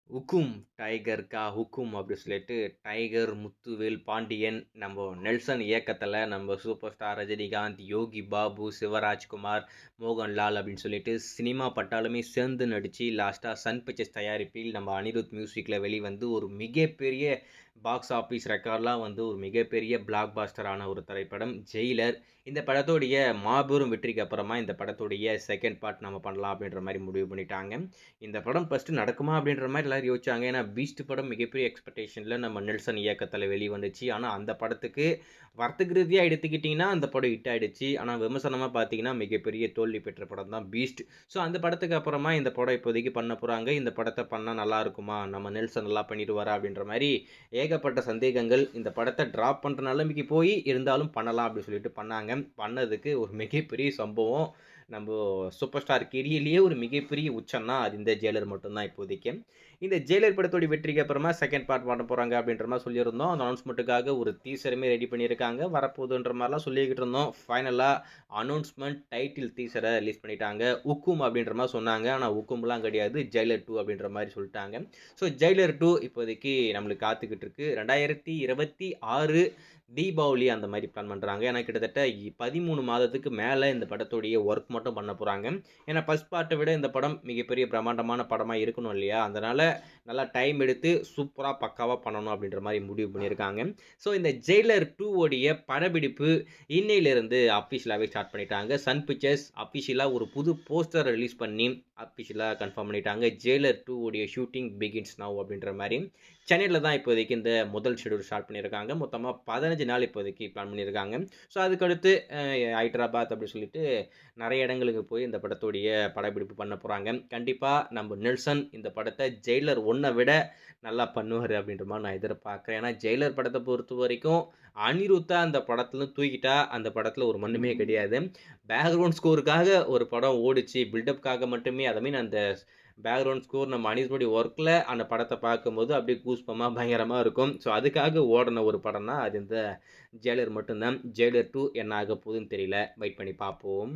ஹுக்கும் tiger கா ஹுக்கும் அப்படி சொல்லிட்டு டைகர், முத்துவேல், பாண்டியன் நம்ம நெல்சன் இயக்கத்தில் நம்ம சூப்பர் ஸ்டார் ரஜினிகாந்த், யோகி பாபு, சிவராஜ்குமார், மோகன்லால் அப்படின்னு சொல்லிட்டு சினிமா பட்டாலுமே சேர்ந்து நடித்து லாஸ்ட்டாக சன் பிக்சர்ஸ் தயாரிப்பில் நம்ம அனிருத் மியூசிக்கில் வெளிவந்து ஒரு மிகப்பெரிய பாக்ஸ் ஆஃபீஸ் ரெக்கார்ட்லாம் வந்து ஒரு மிகப்பெரிய பிளாக் பாஸ்டரான ஒரு திரைப்படம் ஜெயிலர். இந்த படத்தோடைய மாபெரும் வெற்றிக்கு அப்புறமா இந்த படத்துடைய செகண்ட் பார்ட் நம்ம பண்ணலாம் அப்படின்ற மாதிரி முடிவு பண்ணிட்டாங்க. இந்த படம் ஃபஸ்ட்டு நடக்குமா அப்படின்ற மாதிரி எல்லாரும் யோசிச்சாங்க. ஏன்னா பீஸ்ட் படம் மிகப்பெரிய எக்ஸ்பெக்டேஷனில் நம்ம நெல்சன் இயக்கத்தில் வெளிவந்துச்சு. ஆனால் அந்த படத்துக்கு வர்த்தக ரீதியாக எடுத்துக்கிட்டிங்கன்னா அந்த படம் ஹிட் ஆகிடுச்சு. ஆனால் விமர்சனமாக பார்த்தீங்கன்னா மிகப்பெரிய தோல்வி பெற்ற படம் தான் பீஸ்ட். ஸோ அந்த படத்துக்கு அப்புறமா இந்த படம் இப்போதைக்கு பண்ண போகிறாங்க. இந்த படத்தை பண்ணால் நல்லா இருக்குமா, நம்ம நெல்சன் நல்லா பண்ணிடுவாரா அப்படின்ற மாதிரி ஏகப்பட்ட சந்தேகங்கள். இந்த படத்தை ட்ராப் பண்ணுற நிலைமைக்கு போய் இருந்தாலும் பண்ணலாம் அப்படின்னு சொல்லிட்டு பண்ணாங்க. பண்ணதுக்கு ஒரு மிகப்பெரிய சம்பவம். நம்ம சூப்பர் ஸ்டார் கெரியர்லேயே ஒரு மிகப்பெரிய உச்சம்னா அது இந்த ஜெயிலர் மட்டும்தான் இப்போதைக்கு. இந்த ஜெயிலர் படத்தோட வெற்றிக்கு அப்புறமா செகண்ட் பார்ட் பண்ண போகிறாங்க அப்படின்ற மாதிரி சொல்லியிருந்தோம். அந்த அனௌன்ஸ்மெண்ட்டுக்காக ஒரு டீசருமே ரெடி பண்ணியிருக்காங்க. வரப்போகுதுன்ற மாதிரிலாம் சொல்லிக்கிட்டு இருந்தோம். ஃபைனலாக அனௌன்ஸ்மெண்ட் டைட்டில் டீசரை ரிலீஸ் பண்ணிட்டாங்க. ஹுக்கும் அப்படின்ற மாதிரி சொன்னாங்க. ஆனால் ஹுக்கும்லாம் கிடையாது, ஜெயிலர் 2 அப்படின்ற மாதிரி சொல்லிட்டாங்க. ஸோ ஜெயிலர் 2 இப்போதைக்கு நம்மளுக்கு காத்துக்கிட்டு இருக்கு. 2026 தீபாவளி அந்த மாதிரி பிளான் பண்ணுறாங்க. ஏன்னா கிட்டத்தட்ட 13 மாதத்துக்கு மேலே இந்த படத்துடைய ஒர்க் மட்டும் பண்ண போகிறாங்க. ஏன்னா ஃபஸ்ட் பார்ட்டை விட இந்த படம் மிகப்பெரிய பிரம்மாண்டமான படமாக இருக்கணும் இல்லையா, அதனால் நல்லா டைம் எடுத்து சூப்பராக பக்காவாக பண்ணணும் அப்படின்ற மாதிரி முடிவு பண்ணியிருக்காங்க. ஸோ இந்த ஜெயிலர் 2 உடைய படப்பிடிப்பு இன்னையிலிருந்து அஃபிஷியலாகவே ஸ்டார்ட் பண்ணிட்டாங்க. சன் பிக்சர்ஸ் அஃபிஷியலாக ஒரு புது போஸ்டர் ரிலீஸ் பண்ணி அஃபிஷியலாக கன்ஃபார்ம் பண்ணிட்டாங்க. ஜெயிலர் 2 உடைய ஷூட்டிங் பிகின்ஸ் நவ் அப்படின்ற மாதிரி சென்னையில் தான் இப்போதைக்கு இந்த முதல் ஷெடியூல் ஸ்டார்ட் பண்ணியிருக்காங்க. மொத்தமாக 15 நாள் இப்போதைக்கு பிளான் பண்ணியிருக்காங்க. ஸோ அதுக்கடுத்து ஹைதராபாத் அப்படி சொல்லிட்டு நிறைய இடங்களுக்கு போய் இந்த படத்துடைய படப்பிடிப்பு பண்ண போகிறாங்க. கண்டிப்பாக நம்ம நெல்சன் இந்த படத்தை ஜெயிலர் 1 விட நல்லா பண்ணுவார் அப்படின்ற மாதிரி நான் எதிர்பார்க்குறேன். ஏன்னா ஜெயிலர் படத்தை பொறுத்த வரைக்கும் அனிருத்தா அந்த படத்துல தூக்கிட்டா அந்த படத்தில் ஒரு மண்ணுமே கிடையாது. பேக்ரவுண்ட் ஸ்கோருக்காக ஒரு படம் ஓடிச்சு, பில்டப்காக மட்டுமே. அதை மீன் அந்த பேக்ரவுண்ட் ஸ்கோர் நம்ம அனிருத்தோடைய ஒர்க்கில் அந்த படத்தை பார்க்கும்போது அப்படியே கூஸ்பமாக பயங்கரமாக இருக்கும். ஸோ அதுக்காக ஓடின ஒரு படம்னா அது இந்த ஜெயிலர் மட்டும்தான். ஜெயிலர் 2 என்ன ஆக போகுதுன்னு தெரியல, வெயிட் பண்ணி பார்ப்போம்.